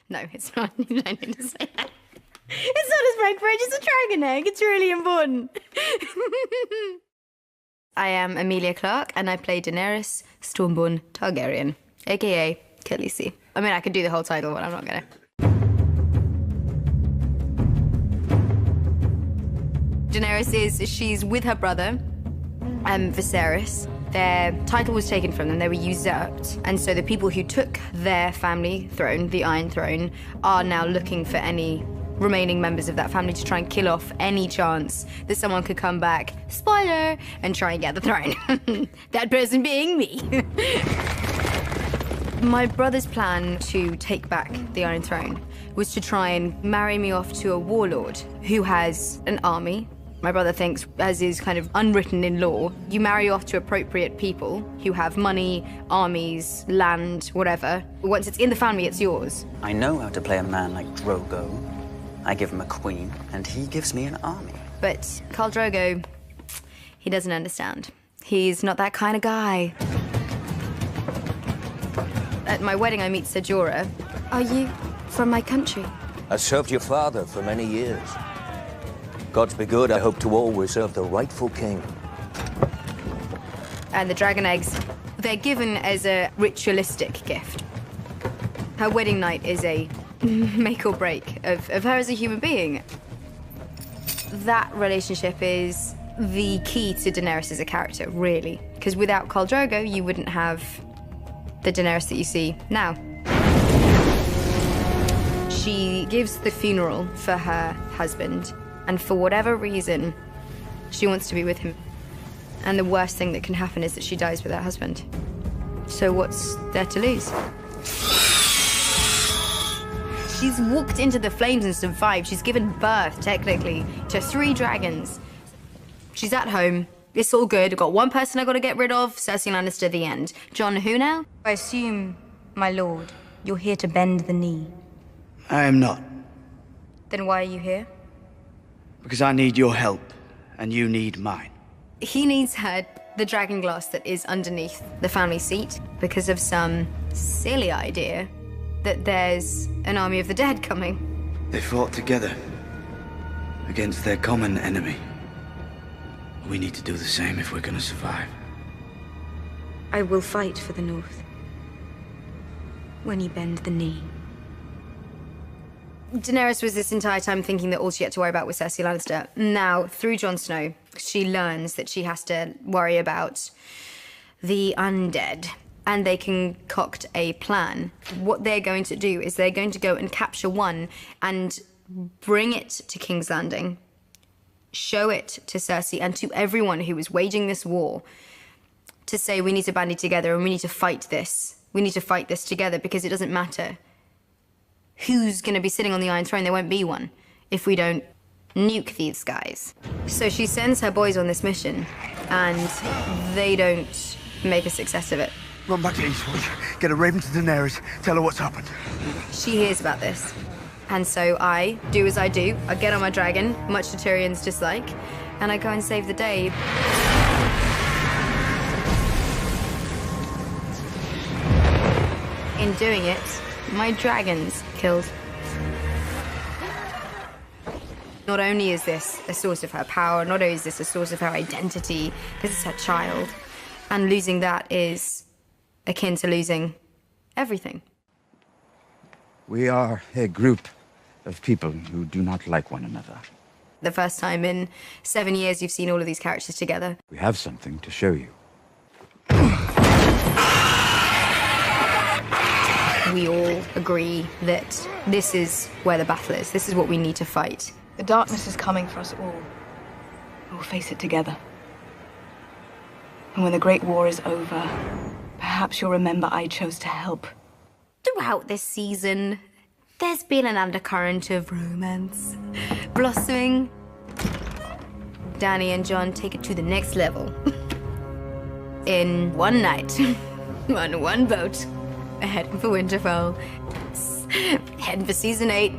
No, it's not. You don't need to say that. It's not a spread bread, it's a dragon egg. It's really important. I am Emilia Clarke, and I play Daenerys Stormborn Targaryen, a.k.a. Khaleesi. I mean, I could do the whole title, but I'm not gonna. Daenerys she's with her brother, Viserys. Their title was taken from them, they were usurped. And so the people who took their family throne, the Iron Throne, are now looking for any remaining members of that family to try and kill off any chance that someone could come back, spoiler, and try and get the throne. That person being me. My brother's plan to take back the Iron Throne was to try and marry me off to a warlord who has an army. My brother thinks, as is kind of unwritten in law, you marry off to appropriate people who have money, armies, land, whatever. Once it's in the family, it's yours. I know how to play a man like Drogo. I give him a queen, and he gives me an army. But Khal Drogo, he doesn't understand. He's not that kind of guy. At my wedding, I meet Ser Jorah. Are you from my country? I served your father for many years. Gods be good, I hope to always serve the rightful king. And the dragon eggs, they're given as a ritualistic gift. Her wedding night is a make or break of her as a human being. That relationship is the key to Daenerys as a character, really. Because without Khal Drogo, you wouldn't have the Daenerys that you see now. She gives the funeral for her husband, and for whatever reason, she wants to be with him. And the worst thing that can happen is that she dies with her husband. So what's there to lose? She's walked into the flames and survived. She's given birth, technically, to 3 dragons. She's at home. It's all good. I've got one person I've got to get rid of. Cersei Lannister, the end. Jon, who now? I assume, my lord, you're here to bend the knee. I am not. Then why are you here? Because I need your help, and you need mine. He needs her, the dragon glass that is underneath the family seat, because of some silly idea that there's an army of the dead coming. They fought together against their common enemy. We need to do the same if we're gonna survive. I will fight for the North. When you bend the knee. Daenerys was this entire time thinking that all she had to worry about was Cersei Lannister. Now, through Jon Snow, she learns that she has to worry about the undead. And they concoct a plan. What they're going to do is they're going to go and capture one and bring it to King's Landing, show it to Cersei and to everyone who is waging this war, to say we need to bandy together and we need to fight this. We need to fight this together because it doesn't matter who's going to be sitting on the Iron Throne. There won't be one if we don't nuke these guys. So she sends her boys on this mission, and they don't make a success of it. Run back to Eastwatch, get a raven to Daenerys, tell her what's happened. She hears about this, and so I do as I do. I get on my dragon, much to Tyrion's dislike, and I go and save the day. In doing it, my dragon's killed. Not only is this a source of her power, not only is this a source of her identity, this is her child, and losing that is akin to losing everything. We are a group of people who do not like one another. The first time in 7 years you've seen all of these characters together. We have something to show you. We all agree that this is where the battle is. This is what we need to fight. The darkness is coming for us all. We'll face it together. And when the Great War is over, perhaps you'll remember I chose to help. Throughout this season, there's been an undercurrent of romance blossoming. Dany and Jon take it to the next level. In one night, on one boat, heading for Winterfell, heading for season 8.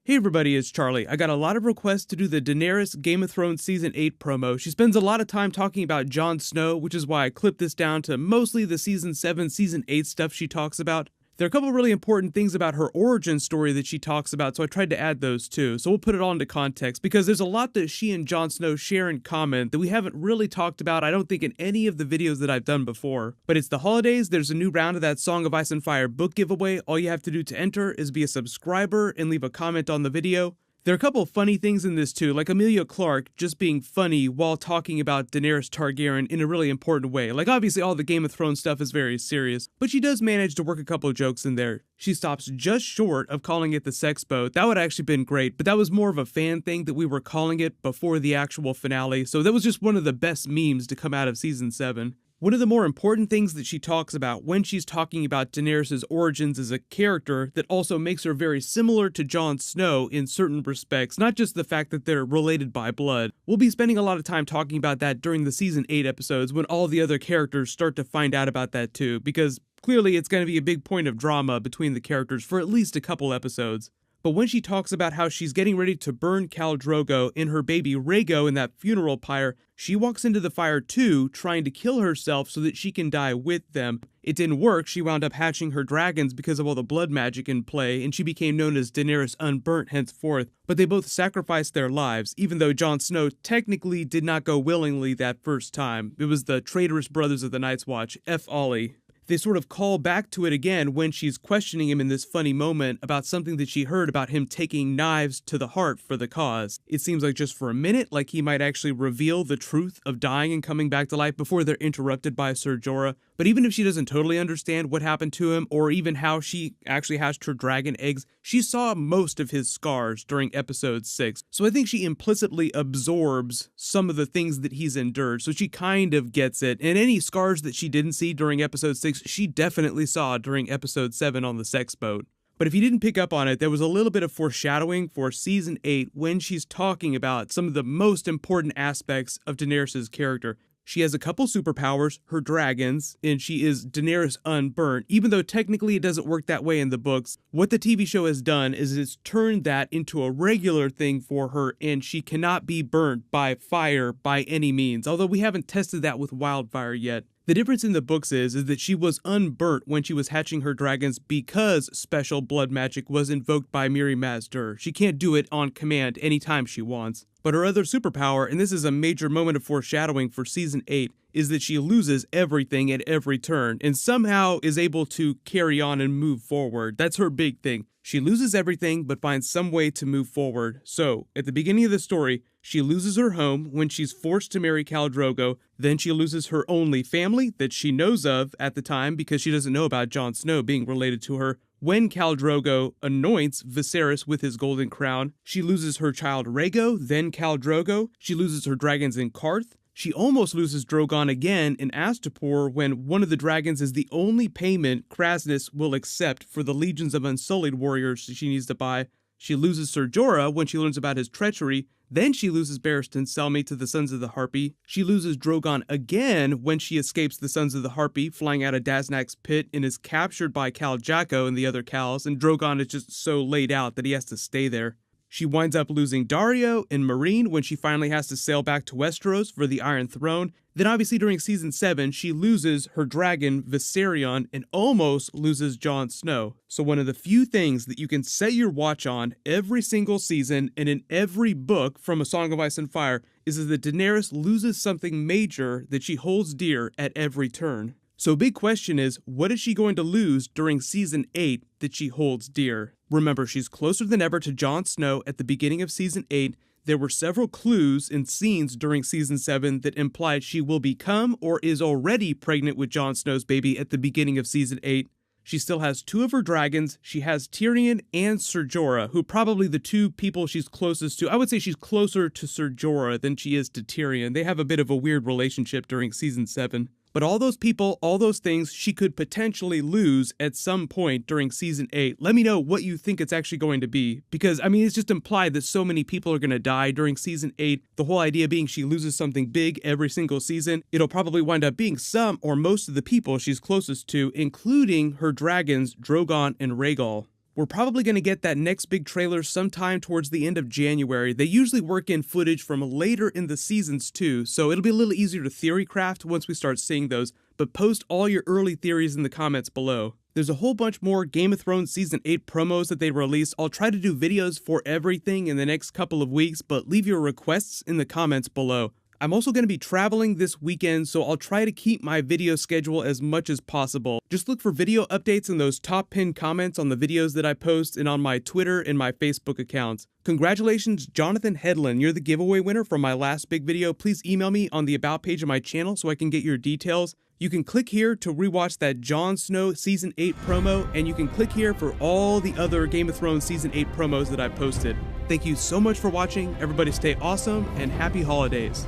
Hey everybody, it's Charlie. I got a lot of requests to do the Daenerys Game of Thrones Season 8 promo. She spends a lot of time talking about Jon Snow, which is why I clipped this down to mostly the Season 7, Season 8 stuff she talks about. There are a couple really important things about her origin story that she talks about, so I tried to add those too. So we'll put it all into context, because there's a lot that she and Jon Snow share in common that we haven't really talked about, I don't think, in any of the videos that I've done before. But it's the holidays, there's a new round of that Song of Ice and Fire book giveaway. All you have to do to enter is be a subscriber and leave a comment on the video. There are a couple of funny things in this too, like Emilia Clarke just being funny while talking about Daenerys Targaryen in a really important way. Like, obviously all the Game of Thrones stuff is very serious, but she does manage to work a couple of jokes in there. She stops just short of calling it the sex boat. That would have actually been great, but that was more of a fan thing that we were calling it before the actual finale, so that was just one of the best memes to come out of Season 7. One of the more important things that she talks about when she's talking about Daenerys' origins as a character that also makes her very similar to Jon Snow in certain respects, not just the fact that they're related by blood. We'll be spending a lot of time talking about that during the Season 8 episodes when all the other characters start to find out about that too, because clearly it's going to be a big point of drama between the characters for at least a couple episodes. But when she talks about how she's getting ready to burn Khal Drogo and her baby Rhaego in that funeral pyre, she walks into the fire too, trying to kill herself so that she can die with them. It didn't work, she wound up hatching her dragons because of all the blood magic in play, and she became known as Daenerys Unburnt henceforth. But they both sacrificed their lives, even though Jon Snow technically did not go willingly that first time. It was the traitorous brothers of the Night's Watch, F. Ollie. They sort of call back to it again when she's questioning him in this funny moment about something that she heard about him taking knives to the heart for the cause. It seems like just for a minute, like he might actually reveal the truth of dying and coming back to life before they're interrupted by Ser Jorah. But even if she doesn't totally understand what happened to him, or even how she actually hatched her dragon eggs, she saw most of his scars during episode 6. So I think she implicitly absorbs some of the things that he's endured, so she kind of gets it. And any scars that she didn't see during episode 6, she definitely saw during episode 7 on the sex boat. But if you didn't pick up on it, there was a little bit of foreshadowing for Season 8 when she's talking about some of the most important aspects of Daenerys' character. She has a couple superpowers, her dragons, and she is Daenerys Unburnt. Even though technically it doesn't work that way in the books, what the TV show has done is it's turned that into a regular thing for her, and she cannot be burnt by fire by any means, although we haven't tested that with wildfire yet. The difference in the books is that she was unburnt when she was hatching her dragons because special blood magic was invoked by Mirri Maz Duur. She can't do it on command anytime she wants. But her other superpower, and this is a major moment of foreshadowing for Season 8, is that she loses everything at every turn and somehow is able to carry on and move forward. That's her big thing. She loses everything but finds some way to move forward. So, at the beginning of the story, she loses her home when she's forced to marry Khal Drogo. Then she loses her only family that she knows of at the time because she doesn't know about Jon Snow being related to her. When Khal Drogo anoints Viserys with his golden crown, she loses her child Rhaego, then Khal Drogo. She loses her dragons in Qarth. She almost loses Drogon again in Astapor when one of the dragons is the only payment Kraznys will accept for the legions of Unsullied warriors she needs to buy. She loses Ser Jorah when she learns about his treachery. Then she loses Barristan Selmy to the Sons of the Harpy. She loses Drogon again when she escapes the Sons of the Harpy, flying out of Daznak's pit, and is captured by Khal Jacko and the other Khals, and Drogon is just so laid out that he has to stay there. She winds up losing Daario and Meereen when she finally has to sail back to Westeros for the Iron Throne. Then obviously during Season 7, she loses her dragon Viserion and almost loses Jon Snow. So one of the few things that you can set your watch on every single season and in every book from A Song of Ice and Fire is that Daenerys loses something major that she holds dear at every turn. So a big question is, what is she going to lose during Season 8 that she holds dear? Remember, she's closer than ever to Jon Snow at the beginning of Season 8. There were several clues and scenes during Season 7 that implied she will become or is already pregnant with Jon Snow's baby at the beginning of Season 8. She still has 2 of her dragons. She has Tyrion and Ser Jorah, who are probably the 2 people she's closest to. I would say she's closer to Ser Jorah than she is to Tyrion. They have a bit of a weird relationship during Season 7. But all those people, all those things, she could potentially lose at some point during Season 8. Let me know what you think it's actually going to be. Because, I mean, it's just implied that so many people are going to die during Season 8. The whole idea being she loses something big every single season. It'll probably wind up being some or most of the people she's closest to, including her dragons, Drogon and Rhaegal. We're probably going to get that next big trailer sometime towards the end of January. They usually work in footage from later in the seasons too, so it'll be a little easier to theory craft once we start seeing those, but post all your early theories in the comments below. There's a whole bunch more Game of Thrones Season 8 promos that they released. I'll try to do videos for everything in the next couple of weeks, but leave your requests in the comments below. I'm also going to be traveling this weekend, so I'll try to keep my video schedule as much as possible. Just look for video updates in those top pinned comments on the videos that I post and on my Twitter and my Facebook accounts. Congratulations, Jonathan Headland. You're the giveaway winner from my last big video. Please email me on the About page of my channel so I can get your details. You can click here to rewatch that Jon Snow Season 8 promo, and you can click here for all the other Game of Thrones Season 8 promos that I posted. Thank you so much for watching. Everybody stay awesome and happy holidays.